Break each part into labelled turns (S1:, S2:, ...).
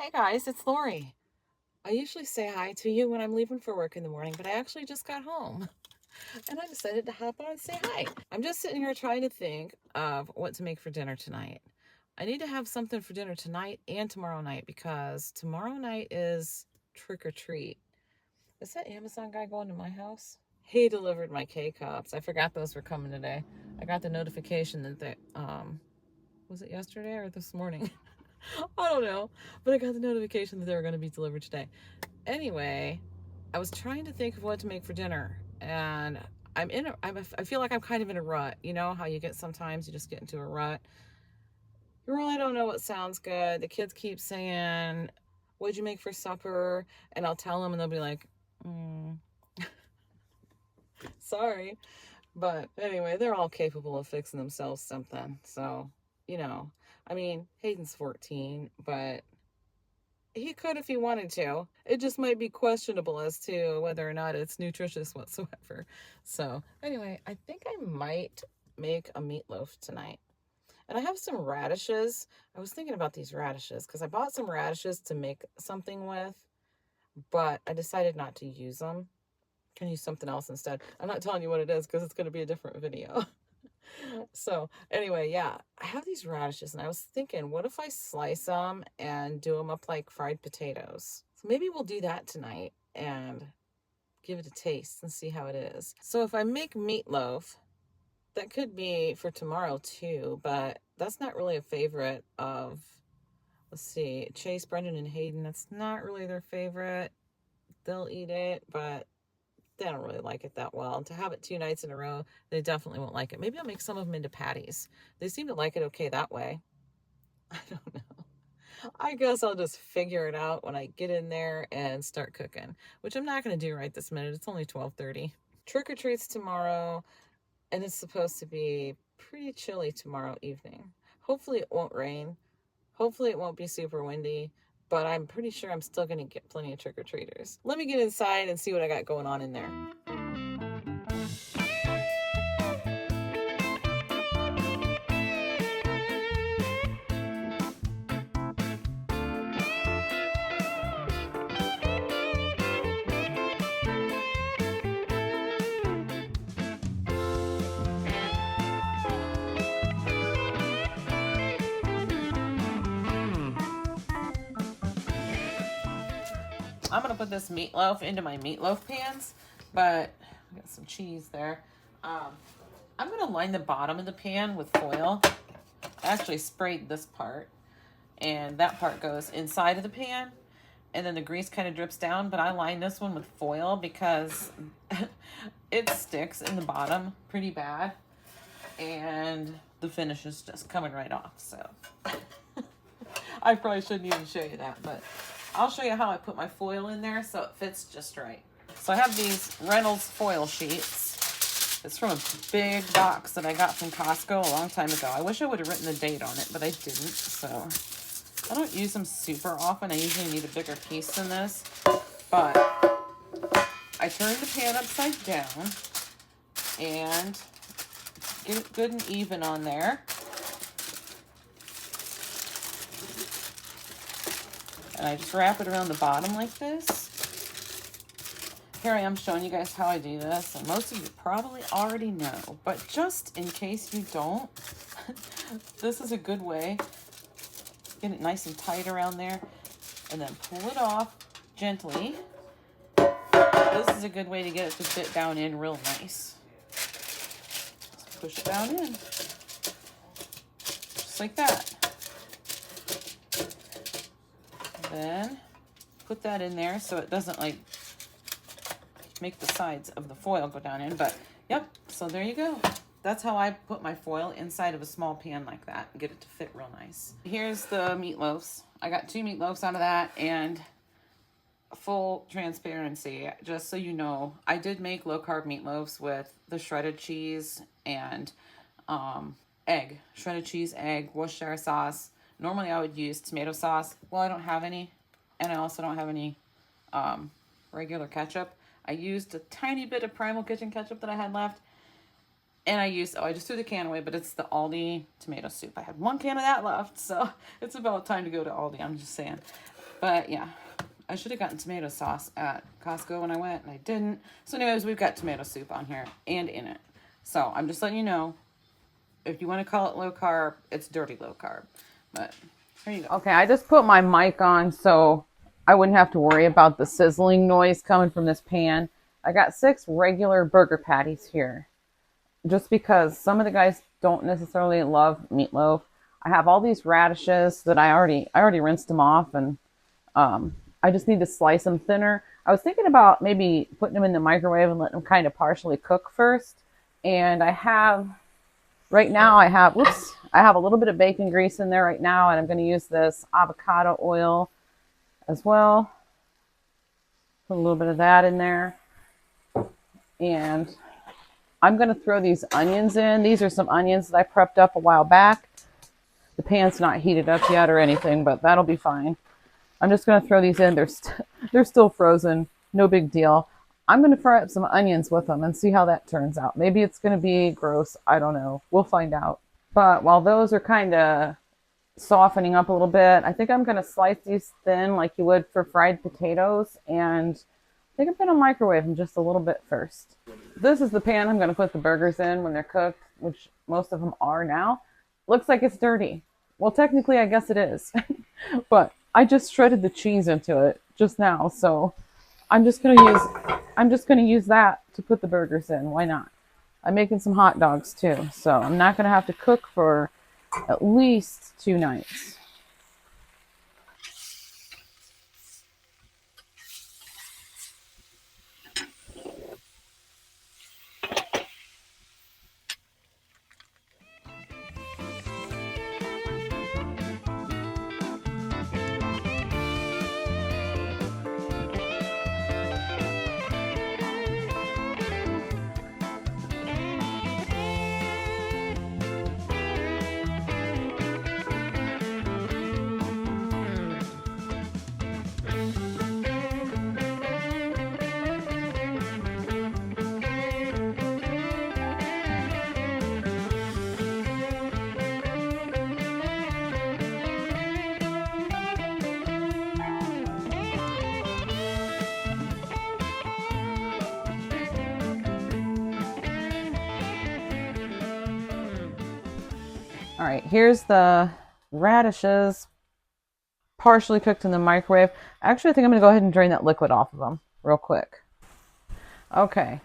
S1: Hey guys, it's Lori. I usually say hi to you when I'm leaving for work in the morning, but I actually just got home and I decided to hop on and say hi. I'm just sitting here trying to think of what to make for dinner tonight. I need to have something for dinner tonight and tomorrow night because tomorrow night is trick or treat. Is that Amazon guy going to my house? He delivered my K-Cups. I forgot those were coming today. I got the notification that was it yesterday or this morning? I don't know, but I got the notification that they were going to be delivered today. Anyway, I was trying to think of what to make for dinner, and I feel like I'm kind of in a rut. You know how you get sometimes you just get into a rut. You really don't know what sounds good. The kids keep saying, "What'd you make for supper?" And I'll tell them, and they'll be like, "Sorry." But anyway, they're all capable of fixing themselves something. So, I mean, Hayden's 14, but he could if he wanted to. It just might be questionable as to whether or not it's nutritious whatsoever. So, anyway, I think I might make a meatloaf tonight. And I have some radishes. I was thinking about these radishes because I bought some radishes to make something with, but I decided not to use them. I can use something else instead. I'm not telling you what it is because it's going to be a different video. So anyway, yeah, I have these radishes and I was thinking, what if I slice them and do them up like fried potatoes? So maybe we'll do that tonight and give it a taste and see how it is. So if I make meatloaf, that could be for tomorrow too, but that's not really a favorite of, let's see, Chase, Brendan, and Hayden. That's not really their favorite. They'll eat it, but they don't really like it that well. And to have it 2 nights in a row, they definitely won't like it. Maybe I'll make some of them into patties. They seem to like it okay that way. I don't know. I guess I'll just figure it out when I get in there and start cooking, which I'm not going to do right this minute. It's only 12:30. Trick or treats tomorrow, and it's supposed to be pretty chilly tomorrow evening. Hopefully it won't rain. Hopefully it won't be super windy, but I'm pretty sure I'm still going to get plenty of trick or treaters. Let me get inside and see what I got going on in there. I'm going to put this meatloaf into my meatloaf pans, but I got some cheese there. I'm going to line the bottom of the pan with foil. I actually sprayed this part, and that part goes inside of the pan, and then the grease kind of drips down, but I line this one with foil because it sticks in the bottom pretty bad, and the finish is just coming right off, so I probably shouldn't even show you that, but I'll show you how I put my foil in there so it fits just right. So I have these Reynolds foil sheets. It's from a big box that I got from Costco a long time ago. I wish I would have written the date on it, but I didn't. So I don't use them super often. I usually need a bigger piece than this. But I turn the pan upside down and get it good and even on there. And I just wrap it around the bottom like this. Here I am showing you guys how I do this, and most of you probably already know, but just in case you don't, this is a good way. Get it nice and tight around there, and then pull it off gently. This is a good way to get it to fit down in real nice. Just push it down in, just like that. Then put that in there so it doesn't like make the sides of the foil go down in, but yep, so there you go. That's how I put my foil inside of a small pan like that and get it to fit real nice. Here's the meatloaves. I got 2 meatloaves out of that, and full transparency, just so you know, I did make low carb meatloaves with the shredded cheese and egg. Shredded cheese, egg, Worcestershire sauce. Normally I would use tomato sauce. Well, I don't have any, and I also don't have any regular ketchup. I used a tiny bit of Primal Kitchen ketchup that I had left. And I just threw the can away, but it's the Aldi tomato soup. I had 1 can of that left, so it's about time to go to Aldi, I'm just saying. But yeah, I should have gotten tomato sauce at Costco when I went, and I didn't. So anyways, we've got tomato soup on here and in it. So I'm just letting you know, if you want to call it low carb, it's dirty low carb. But here you go. Okay, I just put my mic on so I wouldn't have to worry about the sizzling noise coming from this pan. I got 6 regular burger patties here, just because some of the guys don't necessarily love meatloaf. I have all these radishes that I already rinsed them off, and I just need to slice them thinner. I was thinking about maybe putting them in the microwave and letting them kind of partially cook first. And right now I have a little bit of bacon grease in there right now, and I'm going to use this avocado oil as well. Put a little bit of that in there. And I'm going to throw these onions in. These are some onions that I prepped up a while back. The pan's not heated up yet or anything, but that'll be fine. I'm just going to throw these in. They're still frozen. No big deal. I'm going to fry up some onions with them and see how that turns out. Maybe it's going to be gross. I don't know. We'll find out. But while those are kind of softening up a little bit, I think I'm going to slice these thin like you would for fried potatoes. And I think I'm going to microwave them just a little bit first. This is the pan I'm going to put the burgers in when they're cooked, which most of them are now. Looks like it's dirty. Well, technically, I guess it is. But I just shredded the cheese into it just now, so I'm just gonna use that to put the burgers in. Why not? I'm making some hot dogs too, so I'm not gonna have to cook for at least 2 nights. All right, here's the radishes partially cooked in the microwave. Actually, I think I'm going to go ahead and drain that liquid off of them real quick. Okay,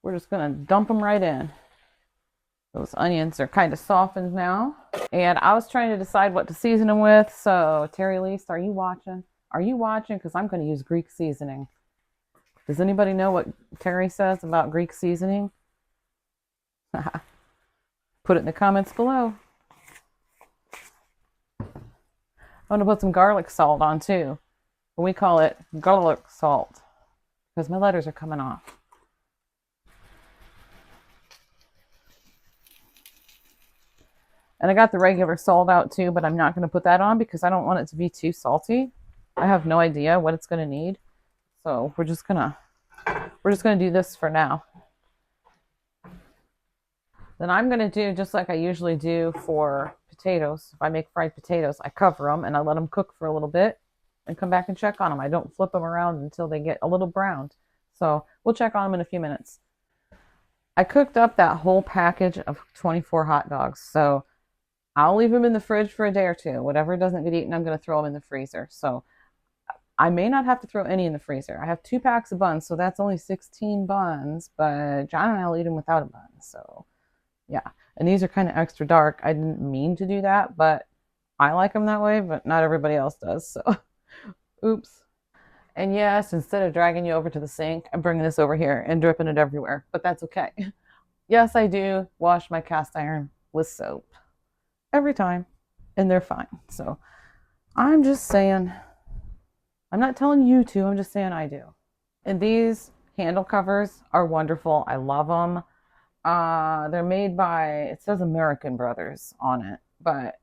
S1: we're just going to dump them right in. Those onions are kind of softened now. And I was trying to decide what to season them with. So, Terry Lise, are you watching? Are you watching? Because I'm going to use Greek seasoning. Does anybody know what Terry says about Greek seasoning? Put it in the comments below. I'm going to put some garlic salt on too. We call it garlic salt because my letters are coming off. And I got the regular salt out too, but I'm not going to put that on because I don't want it to be too salty. I have no idea what it's going to need. So we're just going to do this for now. Then I'm going to do just like I usually do for potatoes. If I make fried potatoes, I cover them and I let them cook for a little bit and come back and check on them. I don't flip them around until they get a little browned. So we'll check on them in a few minutes. I cooked up that whole package of 24 hot dogs. So I'll leave them in the fridge for a day or two. Whatever doesn't get eaten, I'm going to throw them in the freezer. So I may not have to throw any in the freezer. I have 2 packs of buns, so that's only 16 buns. But John and I will eat them without a bun. So yeah, and these are kind of extra dark. I didn't mean to do that, but I like them that way, but not everybody else does, so oops. And yes, instead of dragging you over to the sink, I'm bringing this over here and dripping it everywhere, but that's okay. Yes, I do wash my cast iron with soap every time, and they're fine. So I'm just saying, I'm not telling you to, I'm just saying I do. And these handle covers are wonderful. I love them. They're made by, it says American Brothers on it, but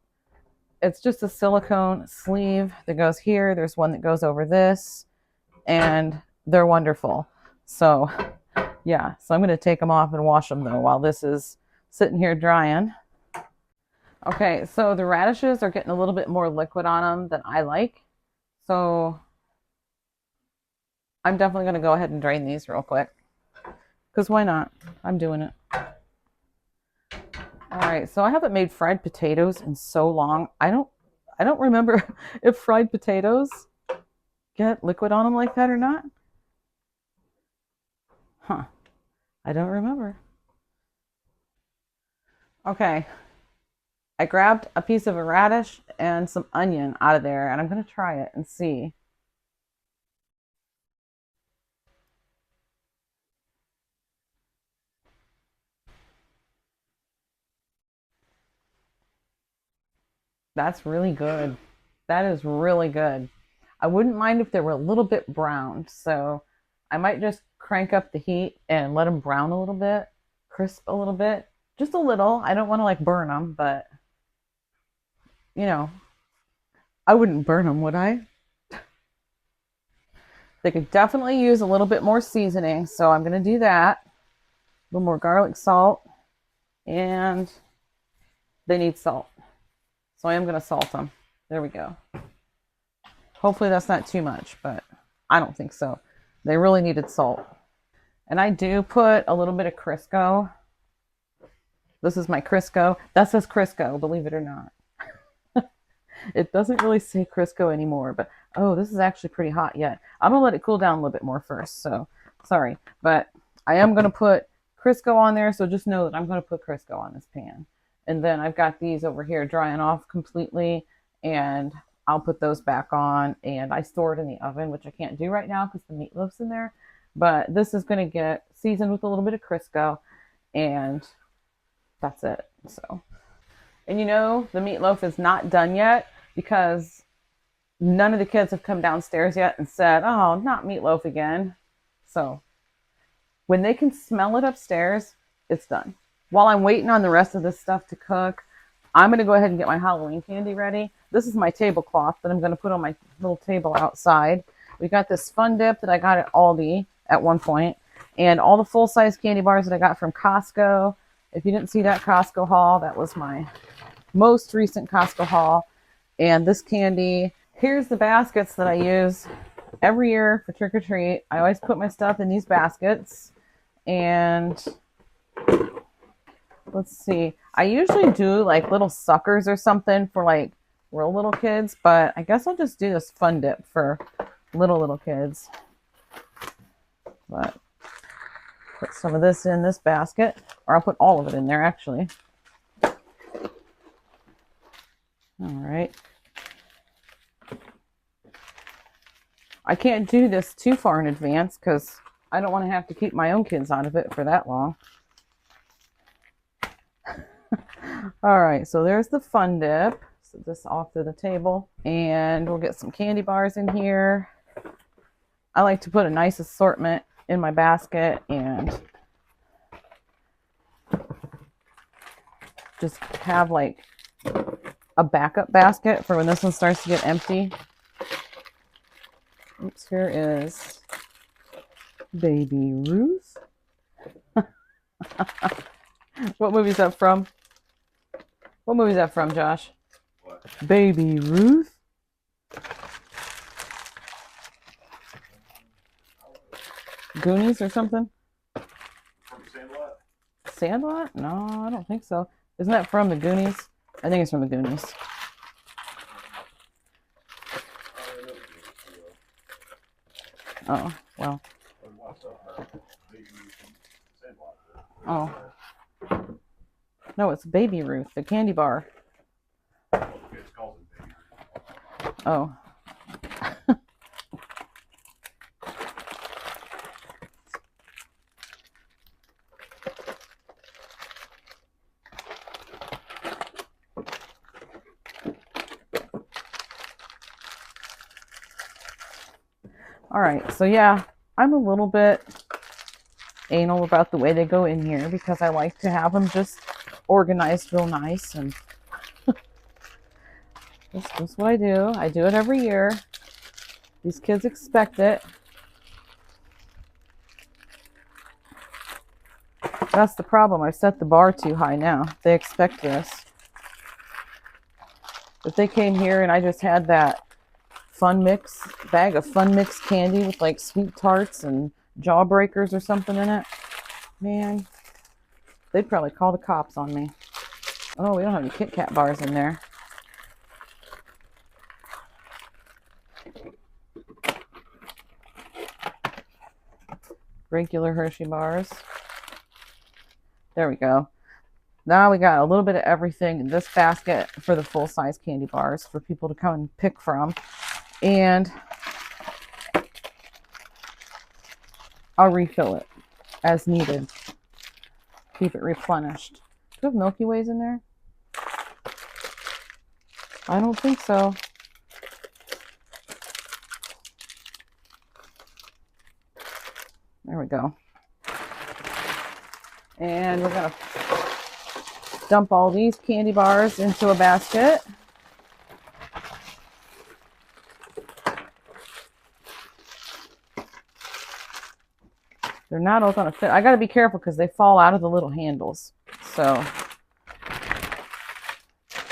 S1: it's just a silicone sleeve that goes here. There's one that goes over this, and they're wonderful. So yeah, so I'm going to take them off and wash them though while this is sitting here drying. Okay, so the radishes are getting a little bit more liquid on them than I like. So I'm definitely going to go ahead and drain these real quick. Because why not? I'm doing it. All right, so I haven't made fried potatoes in so long. I don't remember if fried potatoes get liquid on them like that or not. Huh. I don't remember. Okay. I grabbed a piece of a radish and some onion out of there, and I'm going to try it and see. That's really good. That is really good. I wouldn't mind if they were a little bit browned, so I might just crank up the heat and let them brown a little bit, crisp a little bit, just a little. I don't want to like burn them, but you know, I wouldn't burn them, would I? They could definitely use a little bit more seasoning, so I'm going to do that. A little more garlic salt, and they need salt. So I am going to salt them. There we go. Hopefully that's not too much, but I don't think so. They really needed salt. And I do put a little bit of Crisco. This is my Crisco. That says Crisco, believe it or not. It doesn't really say Crisco anymore, but oh, this is actually pretty hot yet. I'm going to let it cool down a little bit more first, so sorry. But I am going to put Crisco on there, so just know that I'm going to put Crisco on this pan. And then I've got these over here drying off completely, and I'll put those back on, and I store it in the oven, which I can't do right now because the meatloaf's in there. But this is going to get seasoned with a little bit of Crisco, and that's it. So, and you know, the meatloaf is not done yet because none of the kids have come downstairs yet and said, oh, not meatloaf again. So when they can smell it upstairs, it's done. While I'm waiting on the rest of this stuff to cook, I'm going to go ahead and get my Halloween candy ready. This is my tablecloth that I'm going to put on my little table outside. We got this Fun Dip that I got at Aldi at one point, and all the full-size candy bars that I got from Costco. If you didn't see that Costco haul, that was my most recent Costco haul. And this candy. Here's the baskets that I use every year for trick or treat. I always put my stuff in these baskets. And let's see. I usually do like little suckers or something for like real little kids, but I guess I'll just do this Fun Dip for little kids. But put some of this in this basket, or I'll put all of it in there actually. All right. I can't do this too far in advance because I don't want to have to keep my own kids out of it for that long. All right, so there's the Fun Dip. Set this off to the table, and we'll get some candy bars in here. I like to put a nice assortment in my basket and just have like a backup basket for when this one starts to get empty. Oops, here is Baby Ruth. What movie is that from? What movie is that from, Josh? What? Baby Ruth? Goonies or something? From Sandlot? Sandlot? No, I don't think so. Isn't that from the Goonies? I think it's from the Goonies. Oh, well. Oh. No, it's Baby Ruth, the candy bar. Oh. All right, so yeah, I'm a little bit anal about the way they go in here because I like to have them just organized real nice, and that's what I do. I do it every year. These kids expect it. That's the problem. I've set the bar too high now. They expect this. If they came here and I just had that fun mix, bag of fun mix candy with like sweet tarts and jawbreakers or something in it. Man, they'd probably call the cops on me. Oh, we don't have any Kit Kat bars in there. Regular Hershey bars. There we go. Now we got a little bit of everything in this basket for the full-size candy bars for people to come and pick from. And I'll refill it as needed. Keep it replenished. Do you have Milky Ways in there? I don't think so. There we go. And we're going to dump all these candy bars into a basket. They're not all going to fit. I got to be careful because they fall out of the little handles. So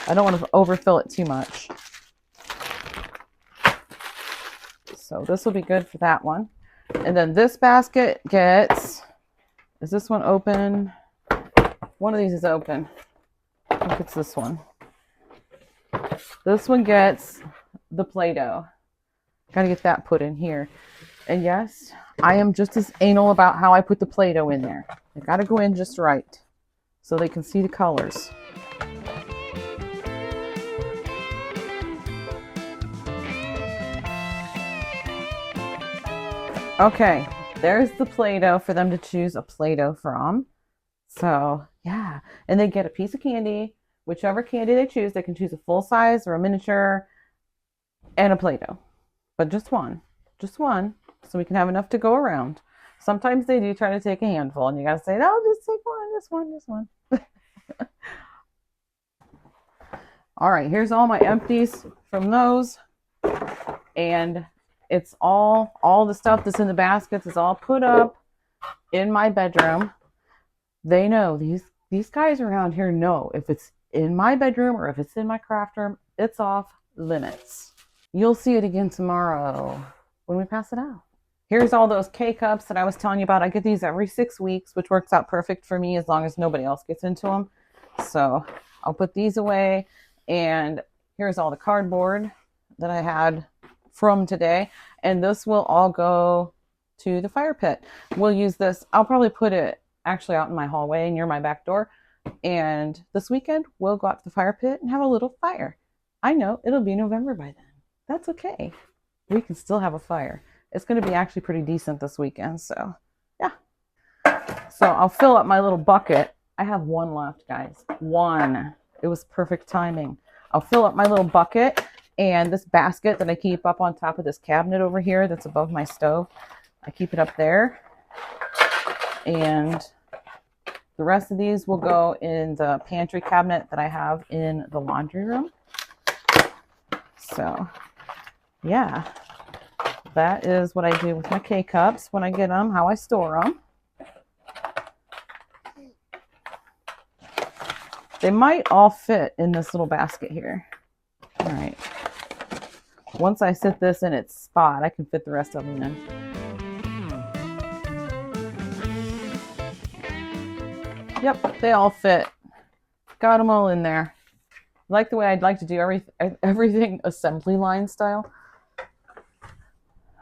S1: I don't want to overfill it too much. So this will be good for that one. And then this basket gets, is this one open? One of these is open. I think it's this one. This one gets the Play-Doh. Got to get that put in here. And yes, I am just as anal about how I put the Play-Doh in there. They got to go in just right so they can see the colors. Okay, there's the Play-Doh for them to choose a Play-Doh from. So, yeah. And they get a piece of candy. Whichever candy they choose, they can choose a full size or a miniature and a Play-Doh. But just one. Just one. So we can have enough to go around. Sometimes they do try to take a handful, and you got to say, no, just take one, just one, just one. All right, here's all my empties from those. And it's all the stuff that's in the baskets is all put up in my bedroom. They know, these guys around here know if it's in my bedroom or if it's in my craft room, it's off limits. You'll see it again tomorrow when we pass it out. Here's all those K-Cups that I was telling you about. I get these every 6 weeks, which works out perfect for me as long as nobody else gets into them. So I'll put these away. And here's all the cardboard that I had from today. And this will all go to the fire pit. We'll use this. I'll probably put it actually out in my hallway near my back door. And this weekend, we'll go out to the fire pit and have a little fire. I know it'll be November by then. That's okay. We can still have a fire. It's going to be actually pretty decent this weekend. So, yeah. So I'll fill up my little bucket. I have one left, guys. One. It was perfect timing. I'll fill up my little bucket and this basket that I keep up on top of this cabinet over here that's above my stove. I keep it up there. And the rest of these will go in the pantry cabinet that I have in the laundry room. So, yeah. That is what I do with my K-Cups when I get them, how I store them. They might all fit in this little basket here. All right. Once I sit this in its spot, I can fit the rest of them in. Yep, they all fit. Got them all in there. Like the way I'd like to do everything assembly line style.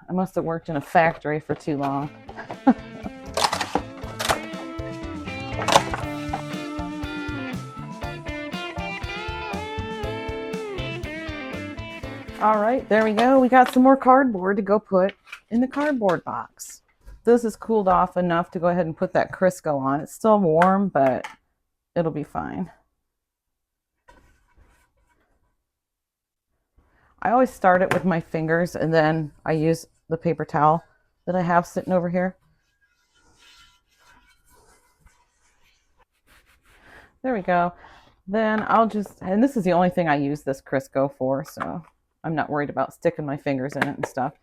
S1: I must have worked in a factory for too long. All right, there we go. We got some more cardboard to go put in the cardboard box. This is cooled off enough to go ahead and put that Crisco on. It's still warm, but it'll be fine. I always start it with my fingers and then I use the paper towel that I have sitting over here. There we go. Then I'll just, and this is the only thing I use this Crisco for, so I'm not worried about sticking my fingers in it and stuff.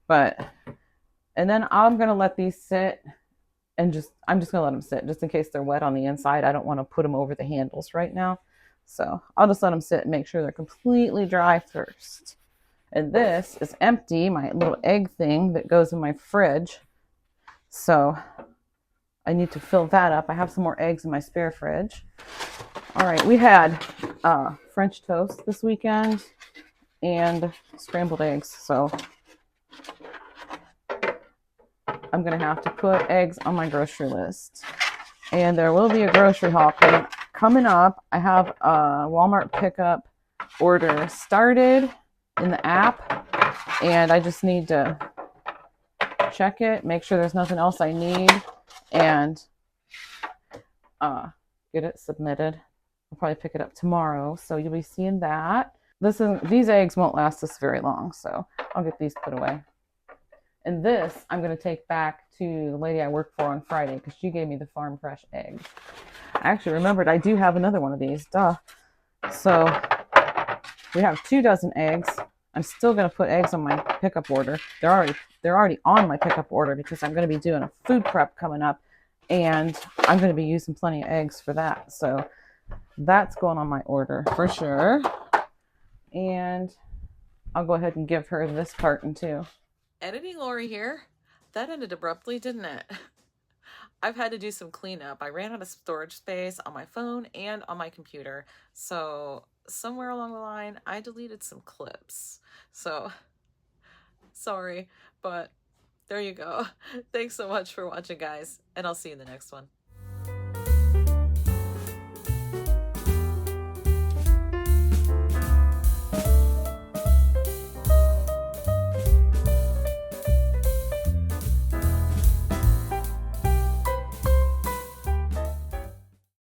S1: And then I'm going to let these sit and I'm just going to let them sit just in case they're wet on the inside. I don't want to put them over the handles right now. So I'll just let them sit and make sure they're completely dry first. And this is empty, my little egg thing that goes in my fridge. So I need to fill that up. I have some more eggs in my spare fridge. All right, we had French toast this weekend and scrambled eggs. So I'm going to have to put eggs on my grocery list. And there will be a grocery haul coming up. I have a Walmart pickup order started in the app, and I just need to check it, make sure there's nothing else I need, and get it submitted. I'll probably pick it up tomorrow, so you'll be seeing that. These eggs won't last us very long, so I'll get these put away. And this I'm going to take back to the lady I work for on Friday because she gave me the farm fresh eggs. I actually remembered I do have another one of these. Duh. So we have 2 dozen eggs. I'm still going to put eggs on my pickup order. They're already on my pickup order because I'm going to be doing a food prep coming up, and I'm going to be using plenty of eggs for that. So that's going on my order for sure. And I'll go ahead and give her this carton too. Editing Lori here. That ended abruptly, didn't it? I've had to do some cleanup. I ran out of storage space on my phone and on my computer. So somewhere along the line, I deleted some clips. So sorry, but there you go. Thanks so much for watching, guys, and I'll see you in the next one.